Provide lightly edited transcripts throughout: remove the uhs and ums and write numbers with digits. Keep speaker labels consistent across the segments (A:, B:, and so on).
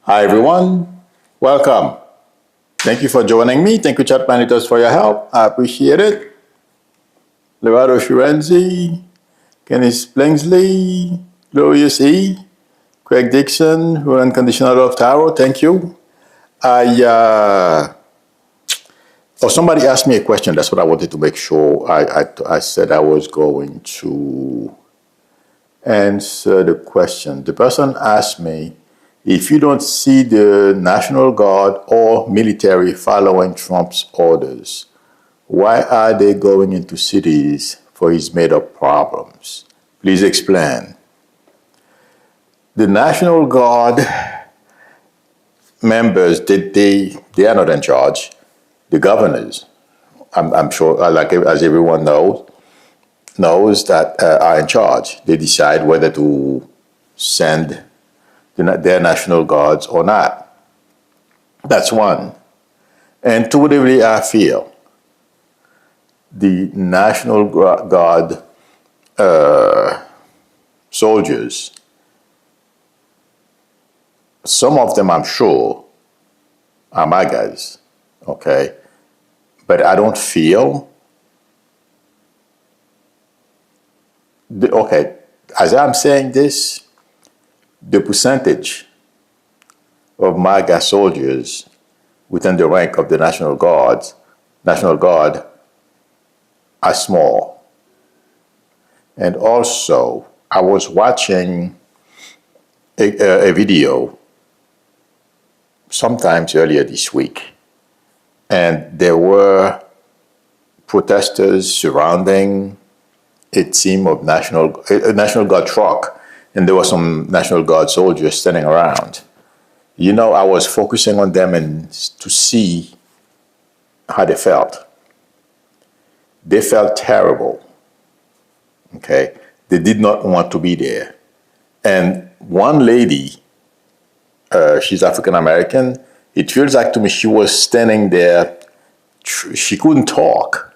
A: Hi everyone, welcome. Thank you for joining me. Thank you, chat managers, for your help. I appreciate it. Levado Shirenzi, Kenneth Blingsley, Glorious E, Craig Dixon, who are unconditional love Tarot. Thank you. Somebody asked me a question. That's what I wanted to make sure. I said I was going to answer the question. The person asked me, if you don't see the National Guard or military following Trump's orders, why are they going into cities for his made-up problems? Please explain. The National Guard members, they are not in charge. The governors, I'm sure, like as everyone knows that are in charge. They decide whether to send their National Guards or not. That's one. Intuitively, I feel the National Guard soldiers, some of them I'm sure are my guys, okay? But I don't feel, as I'm saying this, the percentage of MAGA soldiers within the rank of the National Guard are small. And also, I was watching a video sometimes earlier this week, and there were protesters surrounding a team of National Guard truck, and there were some National Guard soldiers standing around. You know, I was focusing on them and to see how they felt. They felt terrible, okay? They did not want to be there. And one lady, she's African-American, it feels like to me she was standing there, she couldn't talk.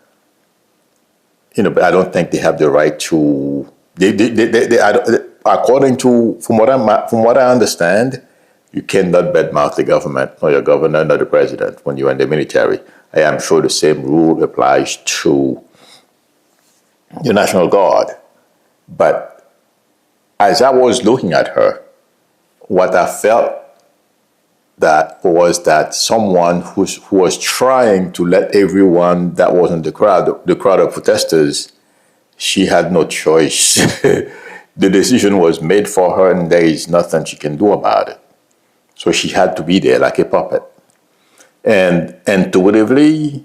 A: You know, but I don't think they have the right to, according to, from what I understand, you cannot badmouth the government, nor your governor, nor the president when you're in the military. I am sure the same rule applies to the National Guard. But as I was looking at her, what I felt that was that someone who was trying to let everyone that was in the crowd of protesters, she had no choice. The decision was made for her and there is nothing she can do about it. So she had to be there like a puppet. And intuitively,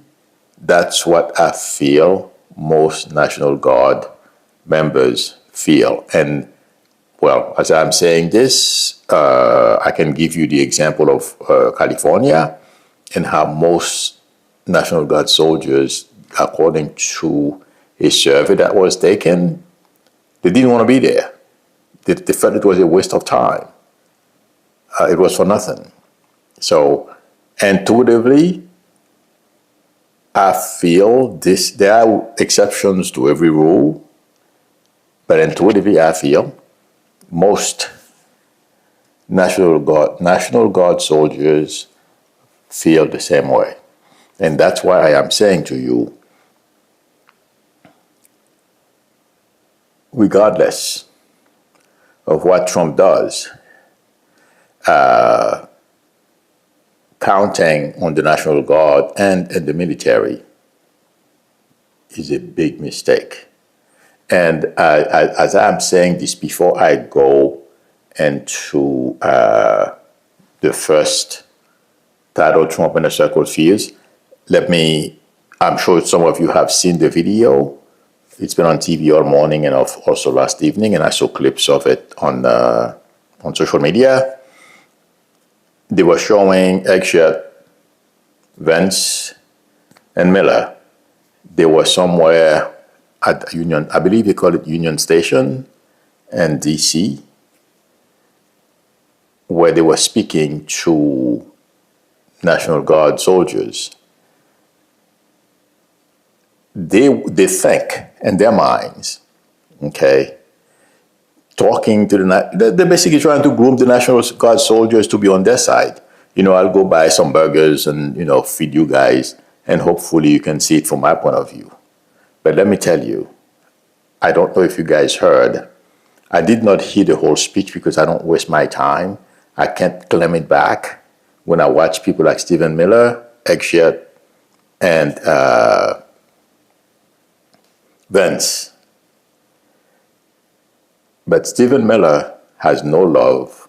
A: that's what I feel most National Guard members feel. And well, as I'm saying this, I can give you the example of California and how most National Guard soldiers, according to a survey that was taken, they didn't want to be there. They felt it was a waste of time. It was for nothing. So intuitively, I feel this. There are exceptions to every rule, but intuitively, I feel most National Guard soldiers feel the same way. And that's why I am saying to you, regardless of what Trump does, counting on the National Guard and the military is a big mistake. And as I'm saying this before I go into the first title, Trump in a Circle Fears, I'm sure some of you have seen the video. It's been on TV all morning and also last evening, and I saw clips of it on social media. They were showing Eggshot, Vance, and Miller. They were somewhere at Union, I believe they call it Union Station in DC, where they were speaking to National Guard soldiers. They think in their minds, okay, talking to they're basically trying to groom the National Guard soldiers to be on their side. I'll go buy some burgers and, feed you guys, and hopefully you can see it from my point of view. But let me tell you, I don't know if you guys heard, I did not hear the whole speech because I don't waste my time. I can't claim it back when I watch people like Stephen Miller, Eggshirt, and Vance. But Stephen Miller has no love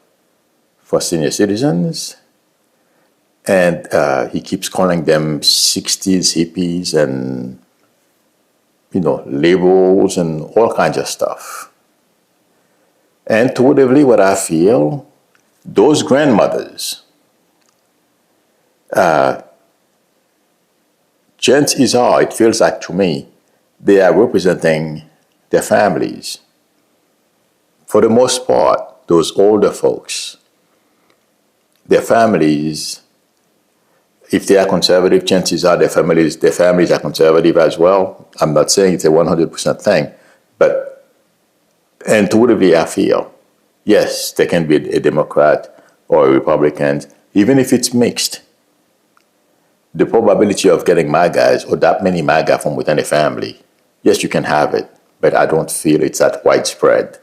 A: for senior citizens, and he keeps calling them 60s hippies and, labels and all kinds of stuff. And intuitively, what I feel, those grandmothers, chances are, it feels like to me, they are representing their families. For the most part, those older folks, their families, if they are conservative, chances are their families are conservative as well. I'm not saying it's a 100% thing, but intuitively I feel, yes, there can be a Democrat or a Republican, even if it's mixed. The probability of getting MAGAs or that many MAGA from within a family, yes, you can have it, but I don't feel it's that widespread,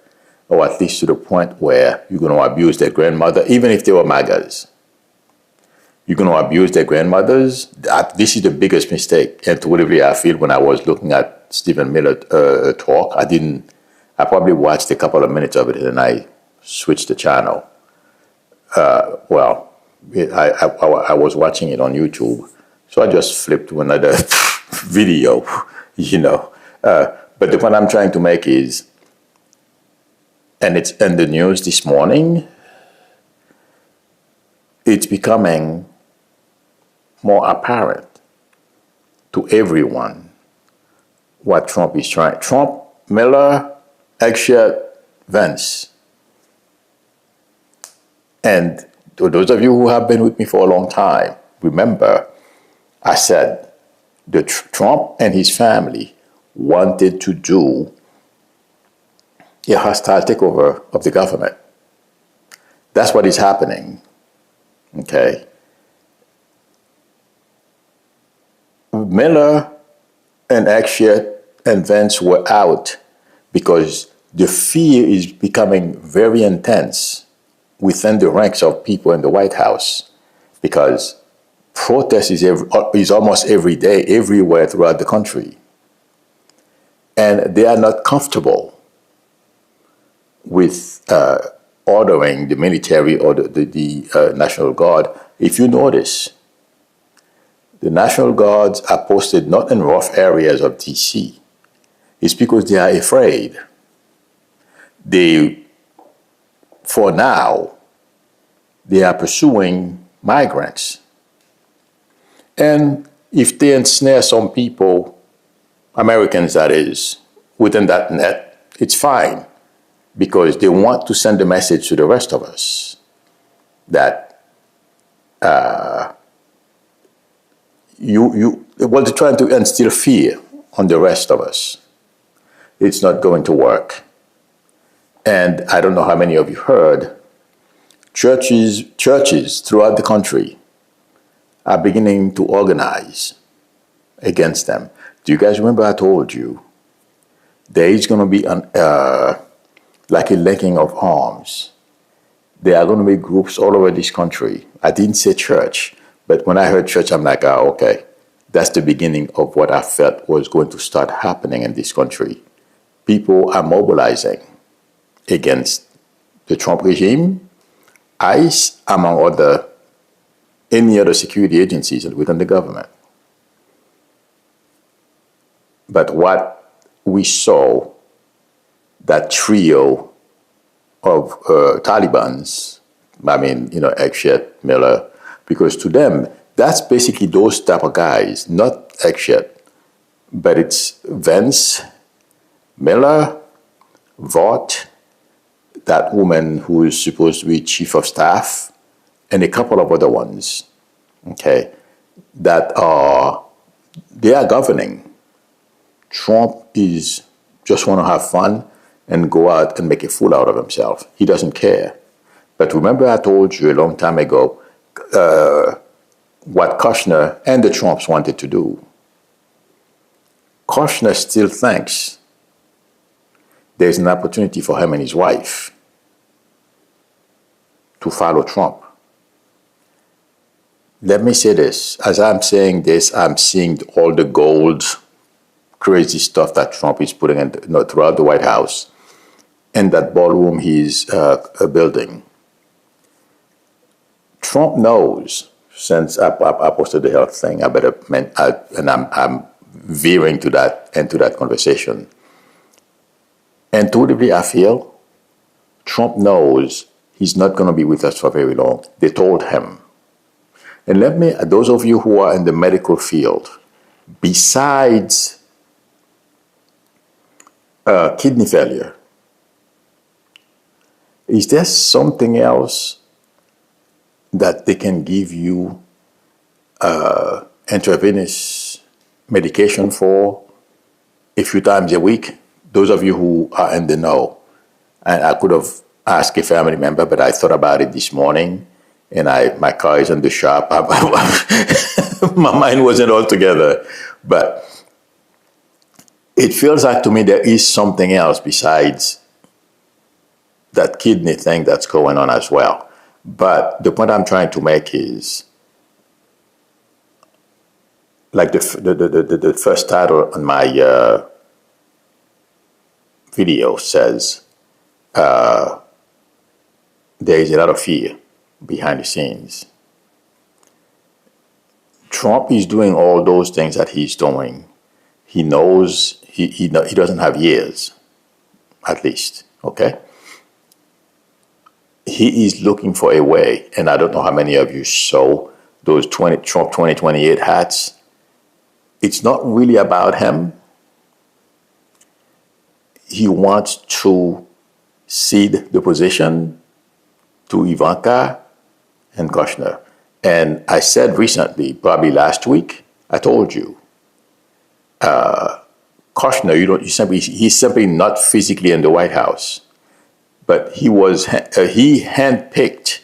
A: or at least to the point where you're going to abuse their grandmother, even if they were MAGAs. You're going to abuse their grandmothers. This is the biggest mistake. Intuitively, I feel when I was looking at Stephen Miller talk, I probably watched a couple of minutes of it and I switched the channel. I was watching it on YouTube, so I just flipped to another video, But the point I'm trying to make is, and it's in the news this morning, it's becoming more apparent to everyone what Trump is trying. Trump, Miller, Eggshirt, Vance. And to those of you who have been with me for a long time, remember, I said that Trump and his family wanted to do a hostile takeover of the government. That's what is happening. Okay. Miller and Eggshirt and Vance were out because the fear is becoming very intense within the ranks of people in the White House, because protest is almost every day, everywhere throughout the country. And they are not comfortable with ordering the military or the National Guard. If you notice, the National Guards are posted not in rough areas of DC. It's because they are afraid. For now, they are pursuing migrants. And if they ensnare some people, Americans that is, within that net, it's fine, because they want to send a message to the rest of us that they're trying to instill fear on the rest of us. It's not going to work. And I don't know how many of you heard, churches throughout the country are beginning to organize against them. Do you guys remember I told you there is going to be like a linking of arms? There are going to be groups all over this country. I didn't say church, but when I heard church, I'm like, okay, that's the beginning of what I felt was going to start happening in this country. People are mobilizing against the Trump regime, ICE, among any other security agencies within the government. But what we saw, that trio of Talibans, Eggshirt, Miller, because to them, that's basically those type of guys, not Eggshirt, but it's Vance, Miller, Vought, that woman who is supposed to be chief of staff, and a couple of other ones, okay, they are governing. Trump is just want to have fun. and go out and make a fool out of himself. He doesn't care. But remember I told you a long time ago what Kushner and the Trumps wanted to do. Kushner still thinks there's an opportunity for him and his wife to follow Trump. Let me say this. As I'm saying this, I'm seeing all the gold, crazy stuff that Trump is putting in, throughout the White House and that ballroom he's building. Trump knows, since I posted the health thing, I'm veering to that into that conversation. Intuitively, I feel Trump knows he's not going to be with us for very long. They told him. And those of you who are in the medical field, besides kidney failure, is there something else that they can give you intravenous medication for a few times a week? Those of you who are in the know, and I could have asked a family member, but I thought about it this morning, and my car is in the shop. My mind wasn't all together, but it feels like to me there is something else besides that kidney thing that's going on as well. But the point I'm trying to make is, like the first title on my video says, there is a lot of fear behind the scenes. Trump is doing all those things that he's doing. He knows he doesn't have years, at least, okay? He is looking for a way, and I don't know how many of you saw those Trump 2028 hats. It's not really about him. He wants to cede the position to Ivanka and Kushner. And I said recently, probably last week, I told you, Kushner, he's simply not physically in the White House, but he handpicked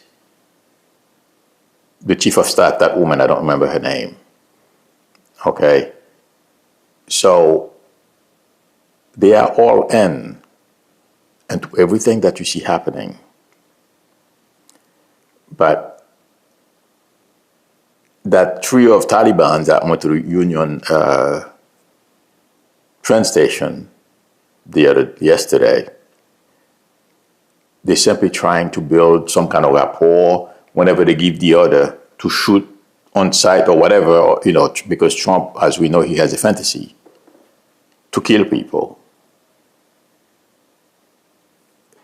A: the chief of staff, that woman, I don't remember her name. Okay, so they are all in into everything that you see happening. But that trio of Taliban that went to the Union train station yesterday, they're simply trying to build some kind of rapport whenever they give the order to shoot on sight or whatever, because Trump, as we know, he has a fantasy to kill people.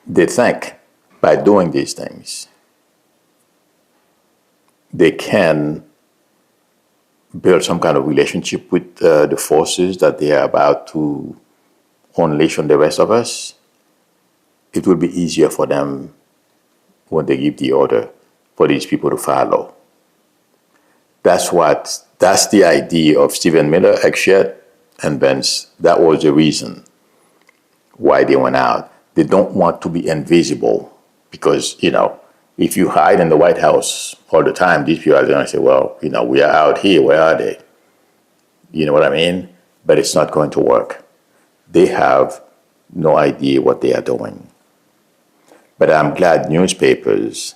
A: They think by doing these things, they can build some kind of relationship with the forces that they are about to unleash on the rest of us. It will be easier for them when they give the order for these people to follow. That's the idea of Stephen Miller, Exshed, and Vance. That was the reason why they went out. They don't want to be invisible because, if you hide in the White House all the time, these people are going to say, well, we are out here. Where are they? You know what I mean? But it's not going to work. They have no idea what they are doing. But I'm glad newspapers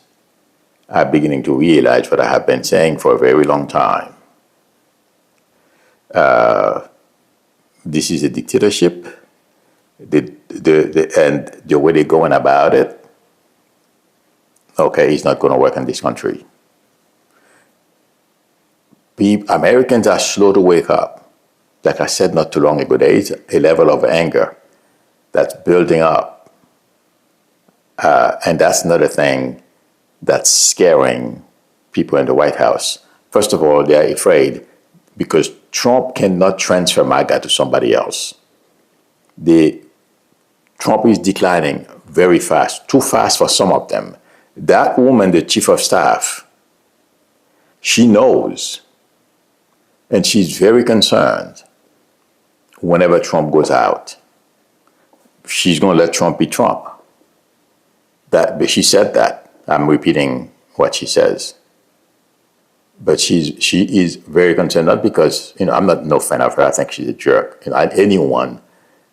A: are beginning to realize what I have been saying for a very long time. This is a dictatorship, and the way they're going about it, okay, it's not going to work in this country. Americans are slow to wake up. Like I said not too long ago, there is a level of anger that's building up. And that's another thing that's scaring people in the White House. First of all, they're afraid because Trump cannot transfer MAGA to somebody else. Trump is declining very fast, too fast for some of them. That woman, the chief of staff, she knows, and she's very concerned whenever Trump goes out. she's going to let Trump be Trump. But she said that. I'm repeating what she says. But she is very concerned, not because, I'm not no fan of her. I think she's a jerk. Anyone,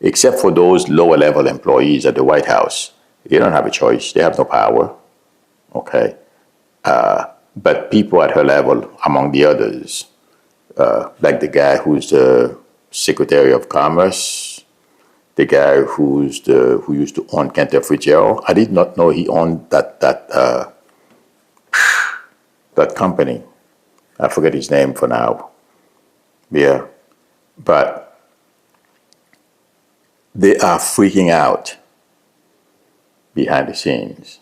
A: except for those lower level employees at the White House, they don't have a choice. They have no power. Okay. But people at her level, among the others, like the guy who's the Secretary of Commerce, the guy who used to own Cantor Fitzgerald. I did not know he owned that company. I forget his name for now. Yeah. But they are freaking out behind the scenes.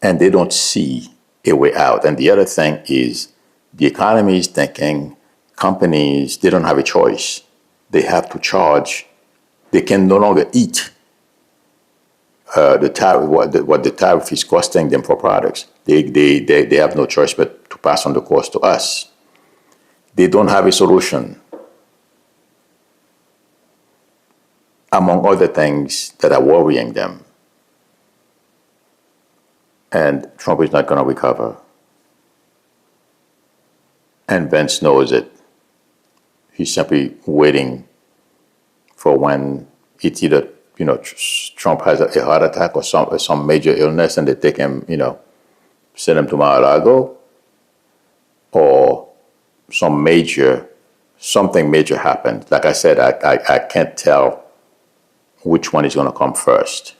A: And they don't see a way out. And the other thing is the economy is thinking companies, they don't have a choice. They have to charge. They can no longer eat the tariff, what the tariff is costing them for products. They have no choice but to pass on the cost to us. They don't have a solution, among other things that are worrying them. And Trump is not going to recover. And Vance knows it. He's simply waiting for when it's either, Trump has a heart attack or some major illness and they take him, send him to Mar-a-Lago, or something major happened. Like I said, I can't tell which one is going to come first,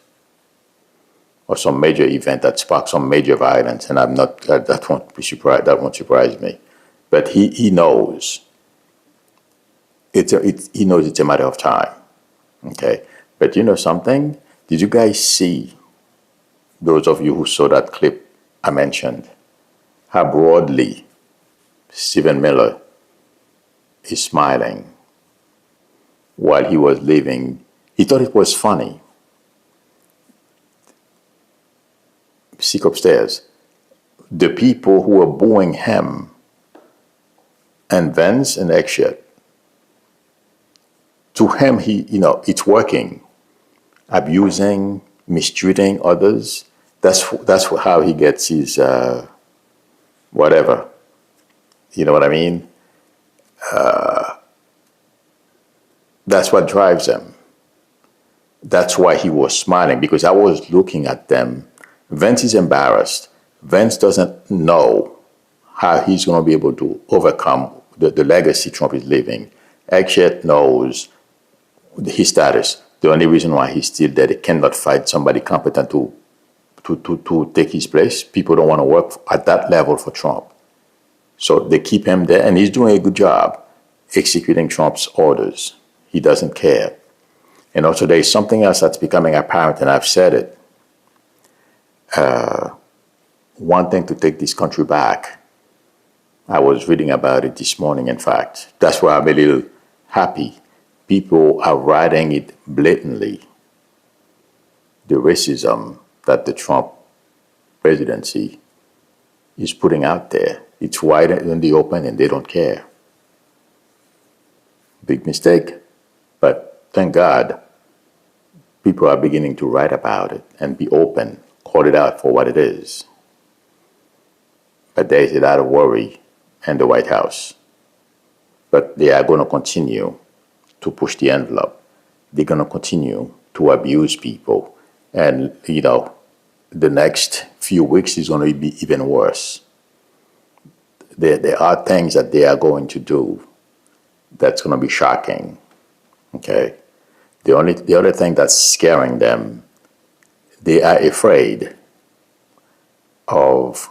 A: or some major event that sparks some major violence, and that won't surprise me. But he knows. He knows it's a matter of time. Okay, but you know something? Did you guys see, those of you who saw that clip I mentioned, how broadly Stephen Miller is smiling while he was leaving? He thought it was funny. Seek upstairs. The people who were booing him and Vance and Exshed, to him, it's working. Abusing, mistreating others. That's how he gets his whatever. You know what I mean? That's what drives him. That's why he was smiling, because I was looking at them. Vance is embarrassed. Vance doesn't know how he's going to be able to overcome the legacy Trump is leaving. Exshed knows his status. The only reason why he's still there, they cannot find somebody competent to take his place. People don't want to work at that level for Trump. So they keep him there, and he's doing a good job executing Trump's orders. He doesn't care. And also there is something else that's becoming apparent, and I've said it. Wanting to take this country back. I was reading about it this morning, in fact. That's why I'm a little happy. People are writing it blatantly. The racism that the Trump presidency is putting out there. It's wide in the open and they don't care. Big mistake. But thank God, people are beginning to write about it and be open, call it out for what it is. But there is a lot of worry in the White House. But they are going to continue to push the envelope. They're going to continue to abuse people. And, the next few weeks is going to be even worse. There are things that they are going to do that's going to be shocking. Okay? The other thing that's scaring them, they are afraid of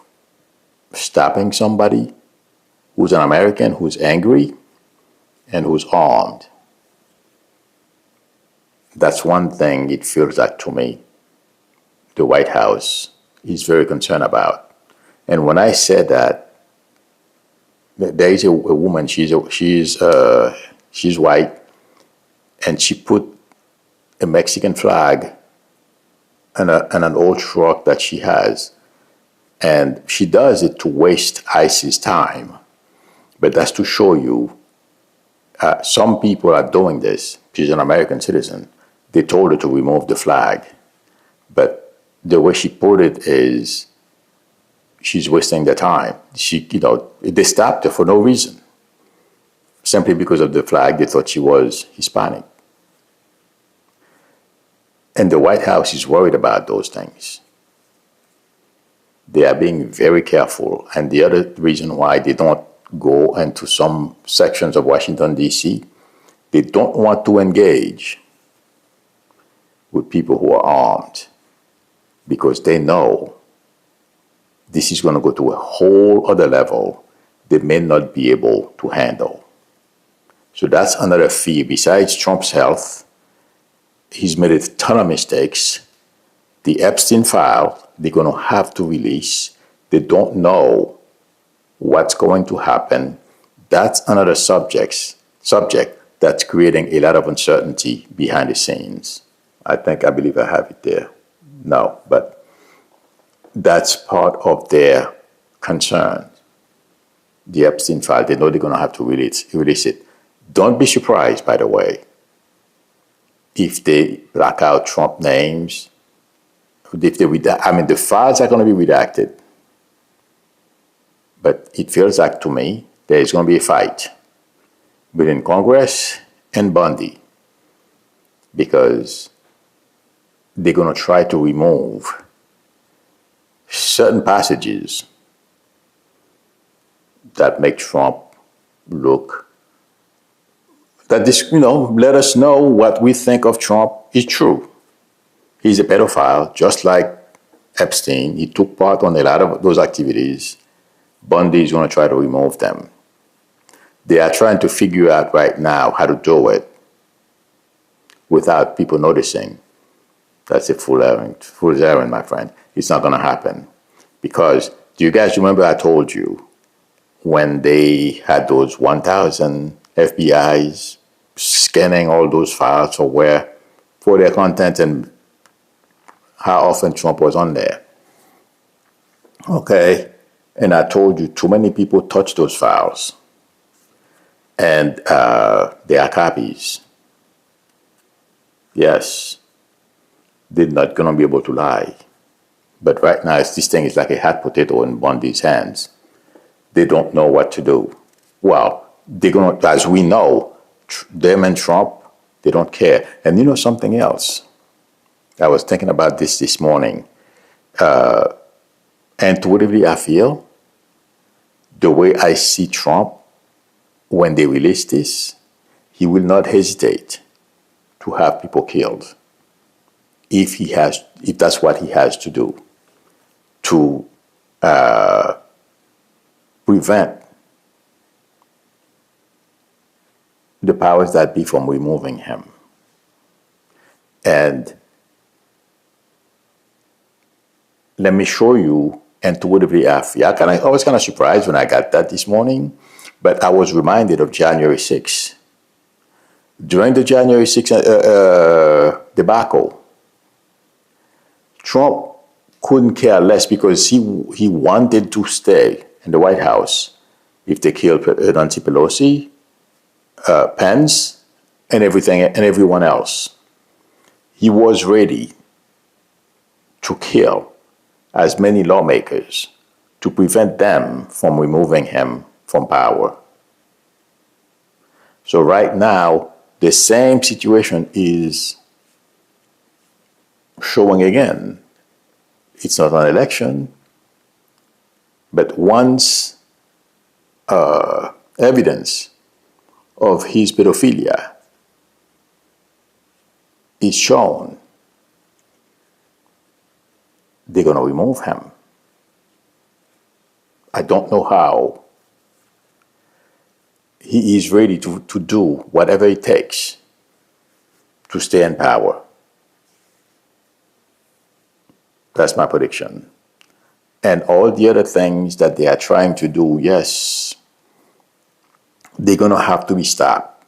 A: stopping somebody who's an American, who's angry, and who's armed. That's one thing it feels like to me the White House is very concerned about. And when I said that, there is a woman, she's white, and she put a Mexican flag and an old truck that she has. And she does it to waste ICE's time. But that's to show you Some people are doing this. She's an American citizen. They told her to remove the flag. But the way she put it is she's wasting their time. They stopped her for no reason. Simply because of the flag, they thought she was Hispanic. And the White House is worried about those things. They are being very careful. And the other reason why they don't go into some sections of Washington, D.C., they don't want to engage with people who are armed because they know this is going to go to a whole other level they may not be able to handle. So that's another fear. Besides Trump's health, he's made a ton of mistakes. The Epstein file, they're going to have to release. They don't know what's going to happen. That's another subject that's creating a lot of uncertainty behind the scenes. I believe I have it there. No, but that's part of their concern. The Epstein file, they know they're going to have to release it. Don't be surprised, by the way, if they black out Trump names. The files are going to be redacted. But it feels like to me there is going to be a fight between Congress and Bundy because they're going to try to remove certain passages that make Trump look let us know what we think of Trump is true. He's a pedophile, just like Epstein. He took part on a lot of those activities. Bundy is going to try to remove them. They are trying to figure out right now how to do it without people noticing. That's a fool's errand, my friend. It's not going to happen. Because, do you guys remember I told you when they had those 1,000 FBIs scanning all those files for their content and how often Trump was on there? Okay. And I told you too many people touched those files. And they are copies. Yes. They're not going to be able to lie. But right now, this thing is like a hot potato in Bundy's hands. They don't know what to do. Well, they're going to, as we know, them and Trump, they don't care. And you know something else? I was thinking about this morning. Intuitively, I feel the way I see Trump when they release this, he will not hesitate to have people killed if that's what he has to do to prevent the powers that be from removing him. And let me show you intuitively I was kind of surprised when I got that this morning, but I was reminded of January 6th. During the January 6th debacle, Trump couldn't care less because he wanted to stay in the White House if they killed Nancy Pelosi, Pence, and everyone else. He was ready to kill as many lawmakers to prevent them from removing him from power. So right now, the same situation is showing again. It's not an election, but once evidence of his pedophilia is shown, they're going to remove him. I don't know how. He is ready to do whatever it takes to stay in power. That's my prediction. And all the other things that they are trying to do, yes, they're going to have to be stopped.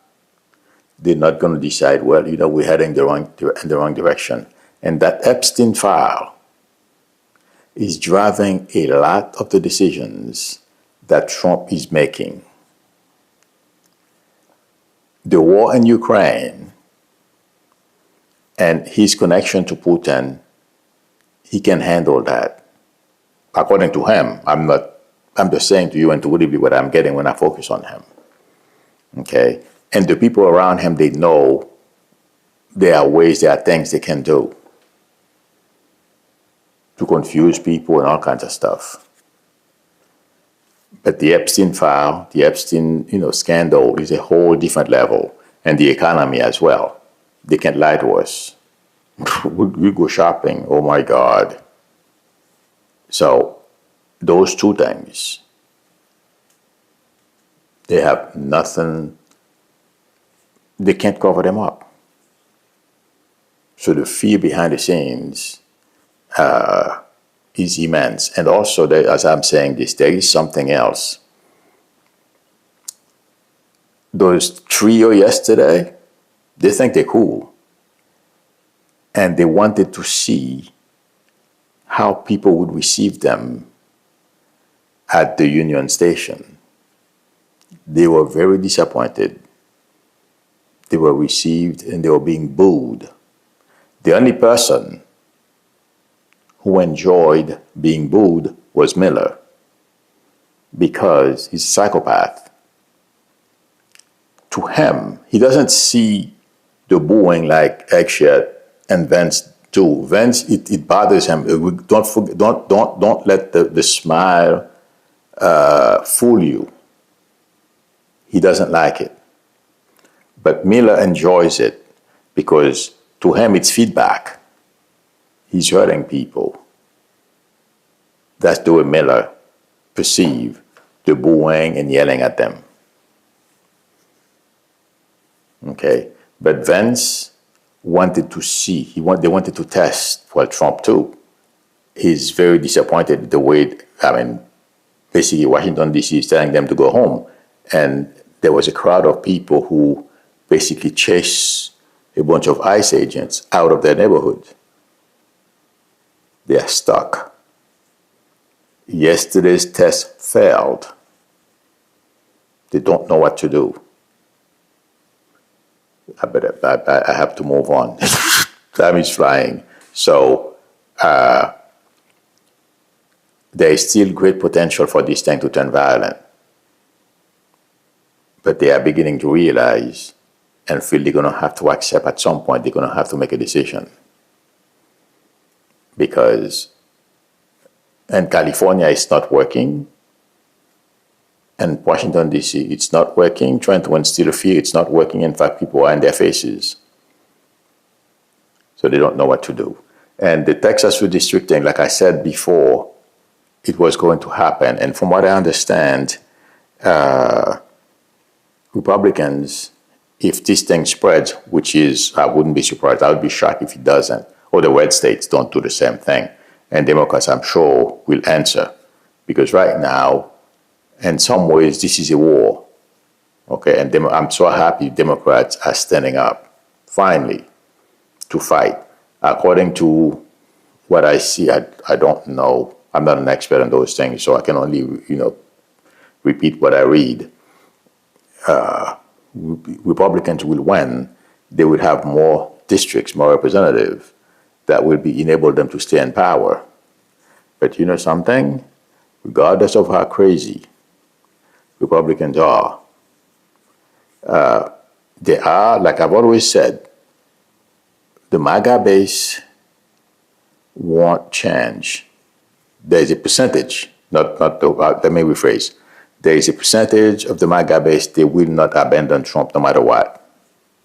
A: They're not going to decide, well, we're heading in the wrong direction. And that Epstein file is driving a lot of the decisions that Trump is making. the war in Ukraine and his connection to Putin, he can handle that. According to him, I'm just saying to you intuitively what I'm getting when I focus on him. Okay? And the people around him, they know there are ways, there are things they can do to confuse people and all kinds of stuff. But the Epstein file, the Epstein, scandal is a whole different level, and the economy as well. They can't lie to us. We go shopping, oh my God. So those two things, they have nothing, they can't cover them up. So the fear behind the scenes is immense. And also, as I'm saying this, there is something else. Those trio yesterday, they think they're cool. And they wanted to see how people would receive them at the Union Station. They were very disappointed. They were received and they were being booed. The only person who enjoyed being booed was Miller, because he's a psychopath. To him, he doesn't see the booing like Eggshot and Vance do. Vance, it bothers him. Don't let the smile fool you. He doesn't like it. But Miller enjoys it because to him it's feedback. He's hurting people. That's the way Miller perceives the booing and yelling at them. Okay? But Vance wanted to see, they wanted to test, well, Trump too. He's very disappointed the way, basically Washington, D.C. is telling them to go home. And there was a crowd of people who basically chased a bunch of ICE agents out of their neighborhood. They are stuck. Yesterday's test failed. They don't know what to do. I have to move on. Time is flying. So there is still great potential for this thing to turn violent. But they are beginning to realize and feel they're going to have to accept at some point, they're going to have to make a decision. Because in California, it's not working. And Washington, D.C., it's not working. Trying to instill fear, it's not working. In fact, people are in their faces. So they don't know what to do. And the Texas redistricting, like I said before, it was going to happen. And from what I understand, Republicans, if this thing spreads, which is, I wouldn't be surprised, I would be shocked if it doesn't, or the red states don't do the same thing. And Democrats, I'm sure, will answer. Because right now, in some ways, this is a war. Okay, and I'm so happy Democrats are standing up, finally, to fight. According to what I see, I don't know. I'm not an expert on those things, so I can only, repeat what I read. Republicans will win. They will have more districts, more representatives that will enable them to stay in power. But you know something? Regardless of how crazy Republicans are, they are, like I've always said, the MAGA base won't change. There's a percentage, let me rephrase. There is a percentage of the MAGA base they will not abandon Trump no matter what.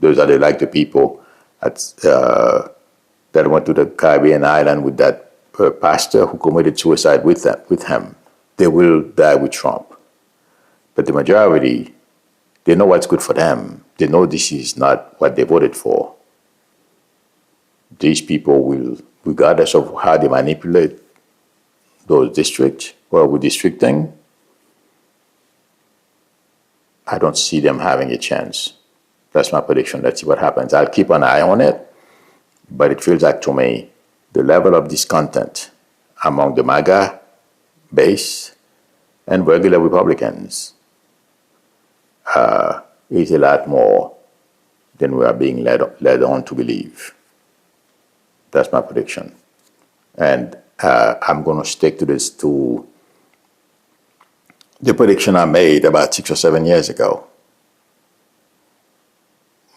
A: Those are the people that went to the Caribbean island with that pastor who committed suicide with him. They will die with Trump. But the majority, they know what's good for them. They know this is not what they voted for. These people will, regardless of how they manipulate those districts or redistricting, I don't see them having a chance. That's my prediction. Let's see what happens. I'll keep an eye on it, but it feels like to me the level of discontent among the MAGA base and regular Republicans is a lot more than we are being led on to believe. That's my prediction. And I'm going to stick to the prediction I made about 6 or 7 years ago.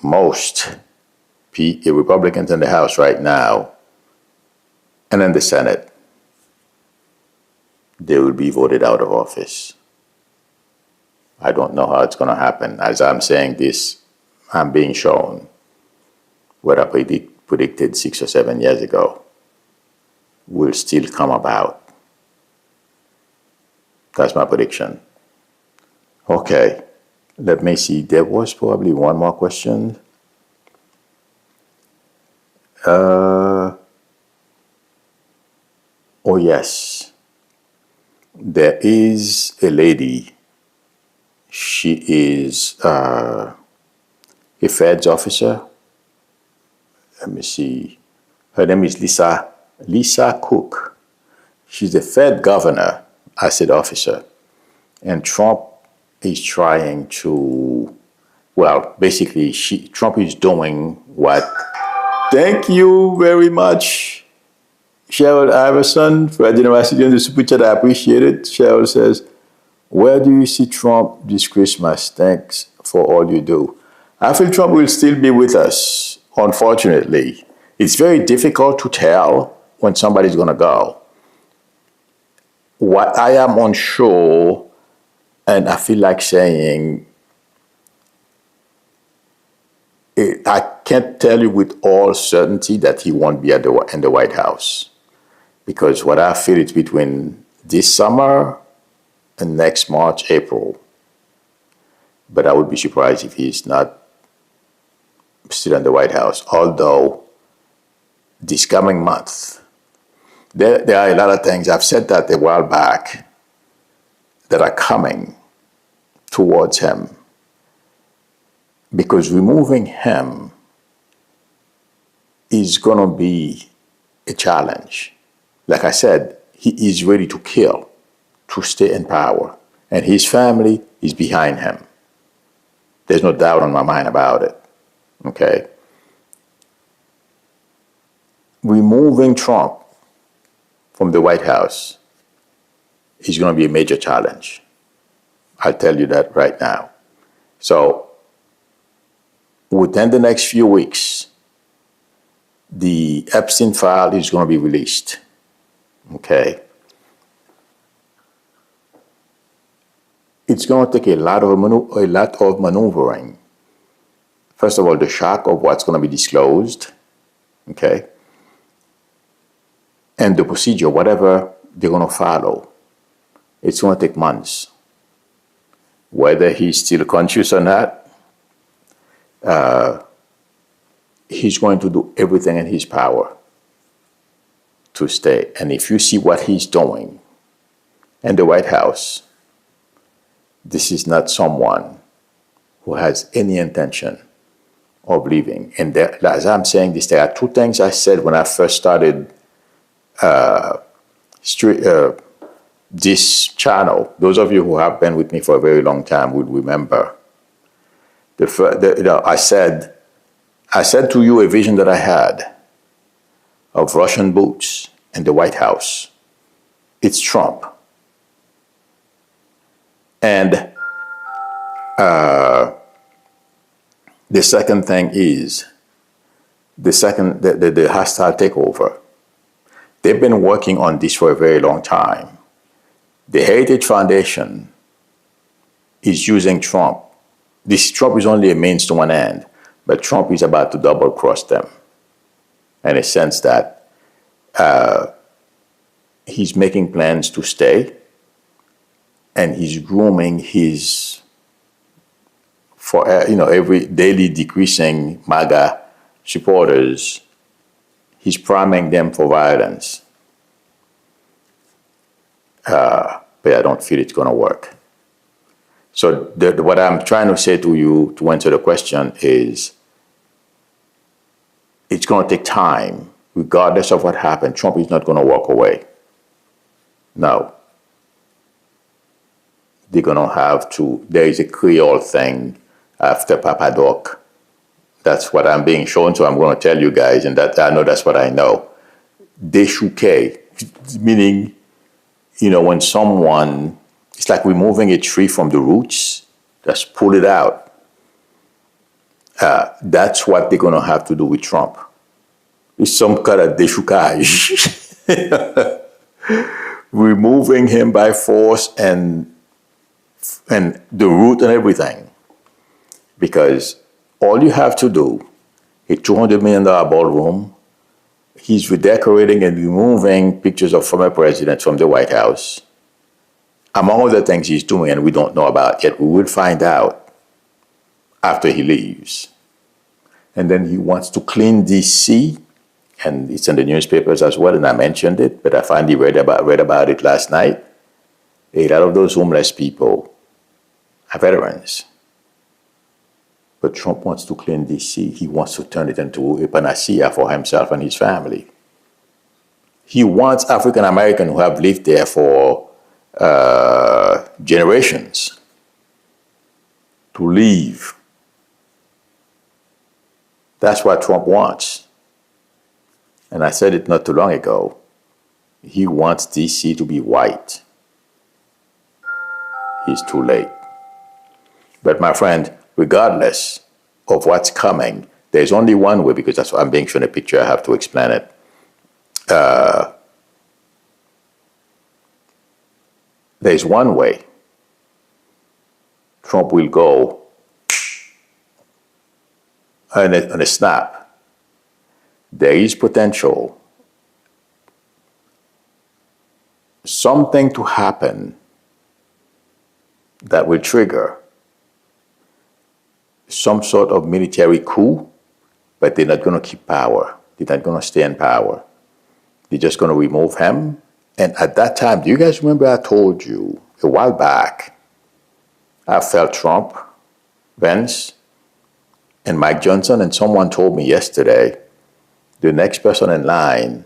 A: Most Republicans in the House right now and in the Senate, they will be voted out of office. I don't know how it's going to happen. As I'm saying this, I'm being shown what I predicted 6 or 7 years ago will still come about. That's my prediction. Okay, let me see. There was probably one more question. Oh, yes. There is a lady. She is a Feds officer. Let me see. Her name is Lisa Cook. She's the Fed governor, asset officer. And Trump is trying to, well, basically, Trump is doing what? Thank you very much, Cheryl Iverson, for the generosity on the super chat. I appreciate it. Cheryl says, where do you see Trump this Christmas? Thanks for all you do. I feel Trump will still be with us, unfortunately. It's very difficult to tell when somebody's going to go. What I am unsure, and I feel like saying, I can't tell you with all certainty that he won't be in the White House. Because what I feel is between this summer and next March, April. But I would be surprised if he's not still in the White House. Although, this coming month, there are a lot of things, I've said that a while back, that are coming towards him. Because removing him is going to be a challenge. Like I said, he is ready to kill, to stay in power. And his family is behind him. There's no doubt on my mind about it. Okay? Removing Trump from the White House is going to be a major challenge. I'll tell you that right now. So, within the next few weeks, the Epstein file is going to be released. Okay? It's going to take a lot of maneuvering. First of all, the shock of what's going to be disclosed. Okay? And the procedure, whatever they're going to follow, it's going to take months. Whether he's still conscious or not, he's going to do everything in his power to stay. And if you see what he's doing in the White House, this is not someone who has any intention of leaving. And there, as I'm saying this, there are two things I said when I first started this channel. Those of you who have been with me for a very long time would remember. I said to you a vision that I had of Russian boots in the White House. It's Trump. And the second thing is the hostile takeover. They've been working on this for a very long time. The Heritage Foundation is using Trump. This Trump is only a means to an end, but Trump is about to double-cross them in a sense that he's making plans to stay, and he's grooming his, every daily decreasing MAGA supporters. He's priming them for violence. But I don't feel it's going to work. So what I'm trying to say to you to answer the question is, it's going to take time. Regardless of what happened, Trump is not going to walk away. No. They're going to have to, there is a Creole thing after Papa Doc That's what I'm being shown, so I'm going to tell you guys, and that I know that's what I know. Deshuquer, meaning, when someone, it's like removing a tree from the roots, just pull it out. That's what they're going to have to do with Trump. It's some kind of déchoucage. Removing him by force and the root and everything. Because all you have to do, a $200 million ballroom, he's redecorating and removing pictures of former presidents from the White House. Among other things he's doing and we don't know about yet, we will find out after he leaves. And then he wants to clean D.C., and it's in the newspapers as well, and I mentioned it, but I finally read about it last night. A lot of those homeless people are veterans. But Trump wants to clean D.C. He wants to turn it into a panacea for himself and his family. He wants African Americans who have lived there for generations to leave. That's what Trump wants. And I said it not too long ago. He wants D.C. to be white. It's too late. But my friend, regardless of what's coming, there's only one way, because that's what I'm being shown a picture, I have to explain it. There's one way. Trump will go on a snap. There is potential. Something to happen that will trigger some sort of military coup, but they're not going to keep power. They're not going to stay in power. They're just going to remove him. And at that time, do you guys remember I told you a while back, I felt Trump, Vance, and Mike Johnson, and someone told me yesterday, the next person in line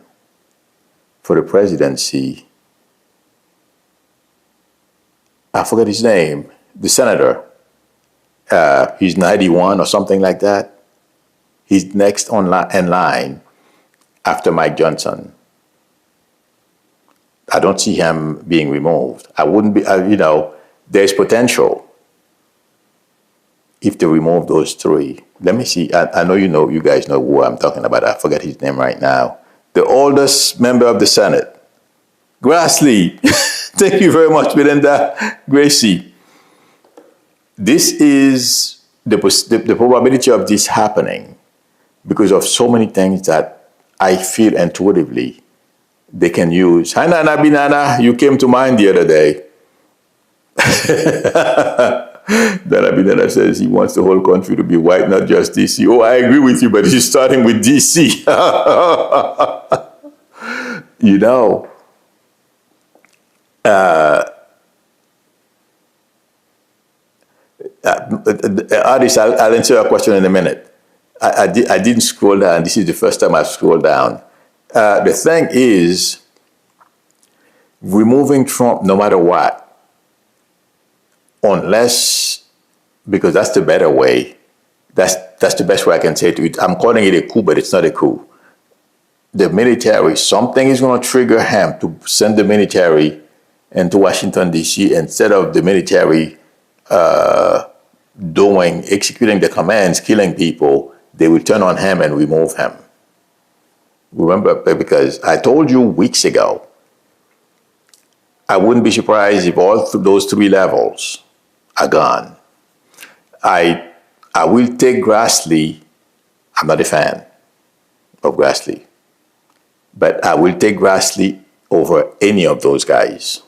A: for the presidency, I forget his name, the senator, he's 91 or something like that. He's next in line after Mike Johnson. I don't see him being removed. I wouldn't be, there's potential if they remove those three. Let me see. I know you guys know who I'm talking about. I forget his name right now. The oldest member of the Senate, Grassley. Thank you very much, Belinda Gracie. This is the probability of this happening because of so many things that I feel intuitively they can use. Hi, Nana Binana, you came to mind the other day. Nana Binana says he wants the whole country to be white, not just DC. Oh, I agree with you, but he's starting with DC. Artist, I'll answer your question in a minute. I didn't scroll down. This is the first time I've scrolled down. The thing is, removing Trump no matter what, unless, because that's the better way, that's the best way I can say to it. I'm calling it a coup, but it's not a coup. The military, something is going to trigger him to send the military into Washington, D.C. instead of the military executing the commands, killing people. They will turn on him and remove him. Remember, because I told you weeks ago, I wouldn't be surprised if all those three levels are gone. I will take Grassley. I'm not a fan of Grassley, but I will take Grassley over any of those guys.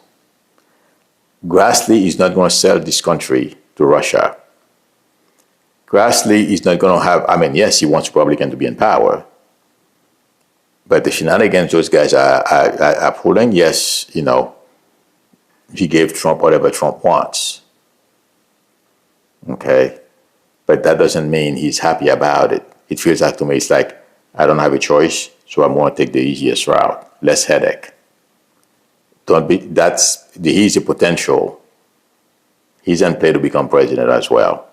A: Grassley is not going to sell this country to Russia. Grassley is not going to have, yes, he wants Republican to be in power, but the shenanigans those guys are pulling, yes, he gave Trump whatever Trump wants. Okay? But that doesn't mean he's happy about it. It feels like to me, it's like, I don't have a choice, so I'm going to take the easiest route. Less headache. He's a potential. He's in play to become president as well.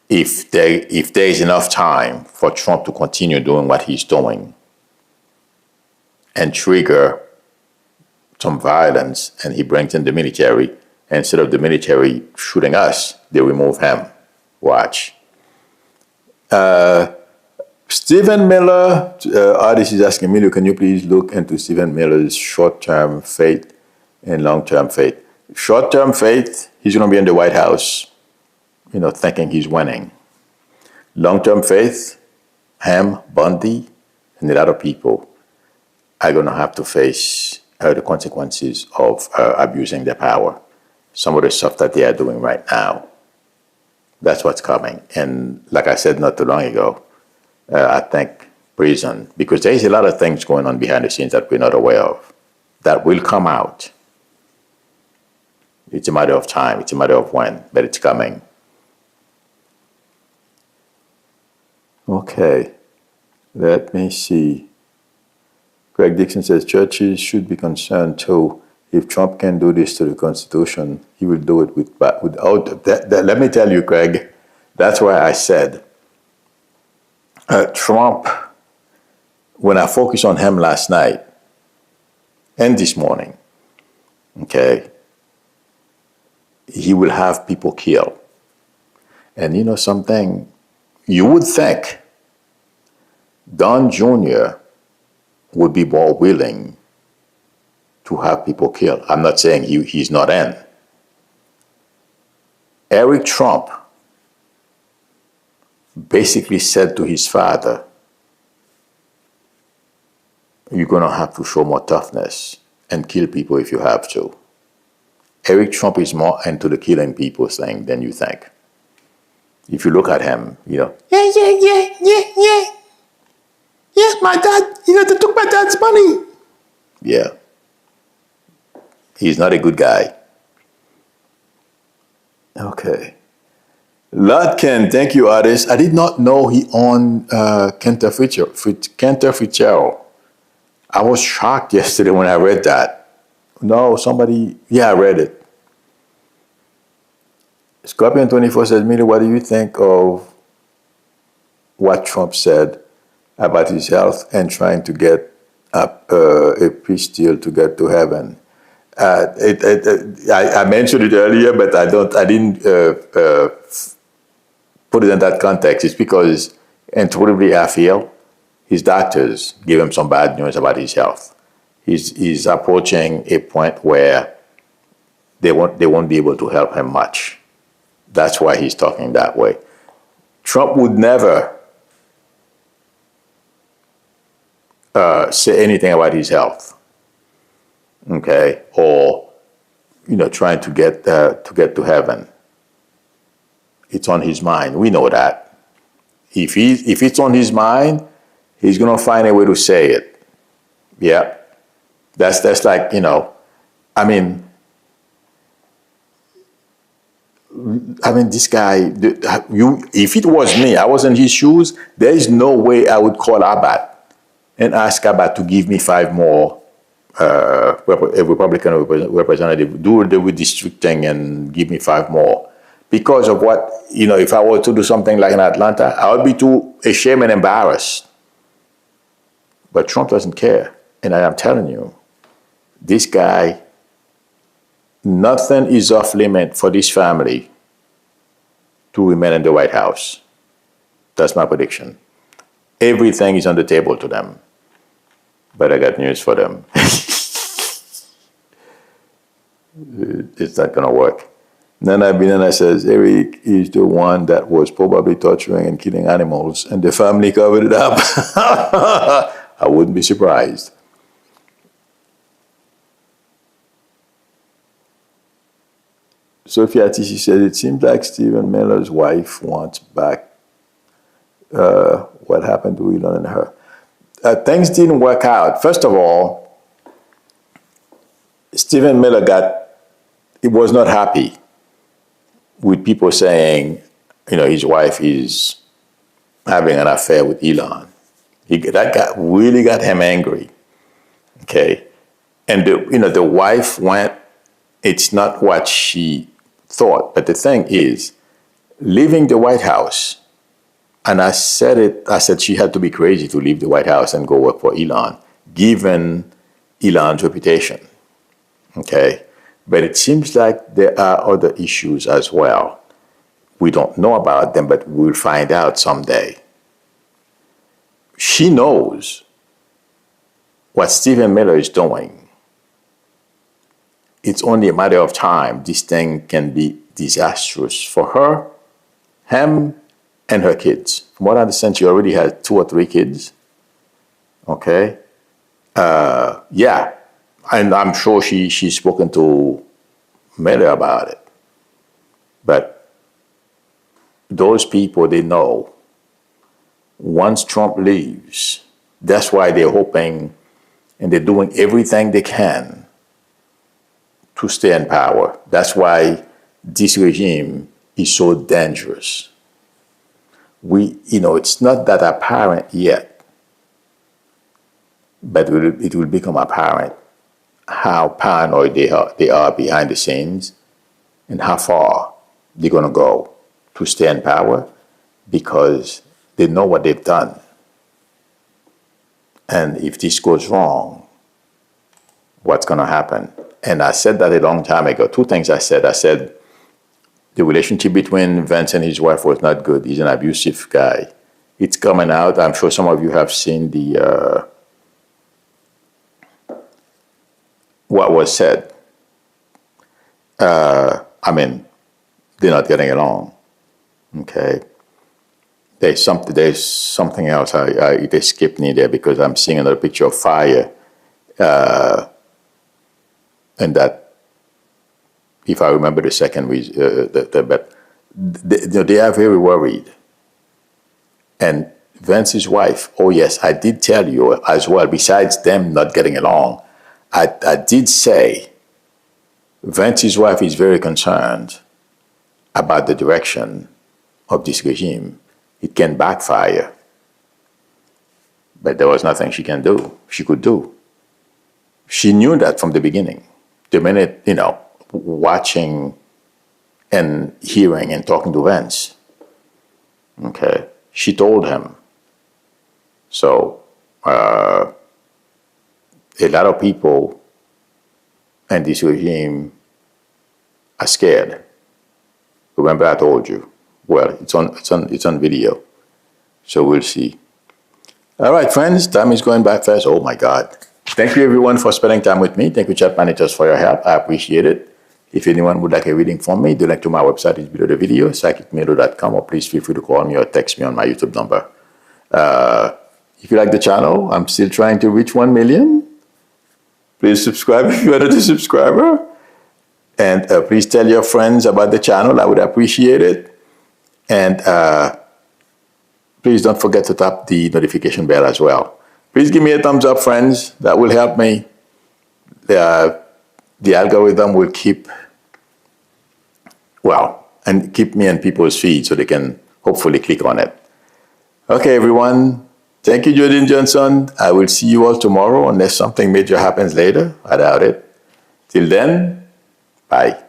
A: if there is enough time for Trump to continue doing what he's doing and trigger some violence, and he brings in the military, instead of the military shooting us, they remove him. Watch. Stephen Miller, artist is asking, Milou, can you please look into Stephen Miller's short-term fate and long-term fate? Short-term fate, he's going to be in the White House, thinking he's winning. Long-term faith, him, Bundy, and a lot of people are going to have to face the consequences of abusing their power. Some of the stuff that they are doing right now, that's what's coming. And like I said not too long ago, I think prison, because there is a lot of things going on behind the scenes that we're not aware of that will come out. It's a matter of time. It's a matter of when, but it's coming. Okay, let me see. Greg Dixon says churches should be concerned too. If Trump can do this to the Constitution, he will do it without that. Let me tell you, Greg, that's why I said Trump, when I focused on him last night and this morning, okay, he will have people killed. And something, you would think Don Jr. would be more willing to have people killed. I'm not saying he's not in. Eric Trump basically said to his father, you're going to have to show more toughness and kill people if you have to. Eric Trump is more into the killing people thing than you think. If you look at him, yeah, my dad, they took my dad's money. Yeah. He's not a good guy. Okay. Lotkin, thank you, artist. I did not know he owned Cantor Fitzgerald. I was shocked yesterday when I read that. No, I read it. Scorpion 24 says, Milou, what do you think of what Trump said about his health and trying to get a peace deal to get to heaven? I mentioned it earlier, but I didn't put it in that context. It's because intuitively I feel his doctors give him some bad news about his health. He's approaching a point where they won't be able to help him much. That's why he's talking that way. Trump would never say anything about his health. Okay, or trying to get to heaven. It's on his mind. We know that. If it's on his mind, he's gonna find a way to say it. Yeah, that's like I mean, this guy. If it was me, I was in his shoes. There is no way I would call Abbott and ask Abbott to give me 5 more. A Republican representative, do the redistricting and give me 5 more. Because of what, if I were to do something like in Atlanta, I would be too ashamed and embarrassed. But Trump doesn't care. And I am telling you, this guy, nothing is off limit for this family to remain in the White House. That's my prediction. Everything is on the table to them. But I got news for them. It's not going to work. Nana Binana says, Eric is the one that was probably torturing and killing animals, and the family covered it up. I wouldn't be surprised. Sophia TC says, it seems like Stephen Miller's wife wants back what happened to Elon and her. Things didn't work out. First of all, Stephen Miller was not happy with people saying, his wife is having an affair with Elon. That really got him angry. Okay, and the wife went. It's not what she thought, but the thing is, leaving the White House, and I said she had to be crazy to leave the White House and go work for Elon, given Elon's reputation. Okay? But it seems like there are other issues as well. We don't know about them, but we'll find out someday. She knows what Stephen Miller is doing. It's only a matter of time. This thing can be disastrous for her, him, and her kids. From what I understand, she already has 2 or 3 kids. Okay? Yeah. And I'm sure she's spoken to Miller about it. But those people, they know once Trump leaves, that's why they're hoping and they're doing everything they can to stay in power. That's why this regime is so dangerous. It's not that apparent yet, but it will become apparent how paranoid they are behind the scenes and how far they're going to go to stay in power because they know what they've done. And if this goes wrong, what's going to happen? And I said that a long time ago. 2 things I said. I said the relationship between Vance and his wife was not good. He's an abusive guy. It's coming out. I'm sure some of you have seen what was said. They're not getting along. Okay. There's something else. It escaped me there because I'm seeing another picture of fire. And that, if I remember the second reason, but they are very worried. And Vance's wife, oh yes, I did tell you as well, besides them not getting along, I did say Vance's wife is very concerned about the direction of this regime. It can backfire. But there was nothing she could do. She knew that from the beginning. The minute, watching and hearing and talking to Vance, okay, she told him. So, a lot of people in this regime are scared. Remember I told you. Well, it's on video. So we'll see. All right, friends, time is going by fast. Oh my God. Thank you everyone for spending time with me. Thank you, chat managers, for your help. I appreciate it. If anyone would like a reading from me, the link to my website is below the video, psychicmilou.com, or please feel free to call me or text me on my YouTube number. If you like the channel, I'm still trying to reach 1 million. Please subscribe if you're not a subscriber. And please tell your friends about the channel. I would appreciate it. And please don't forget to tap the notification bell as well. Please give me a thumbs up, friends. That will help me. The algorithm will keep me in people's feed so they can hopefully click on it. Okay, everyone. Thank you, Jordan Johnson. I will see you all tomorrow unless something major happens later. I doubt it. Till then, bye.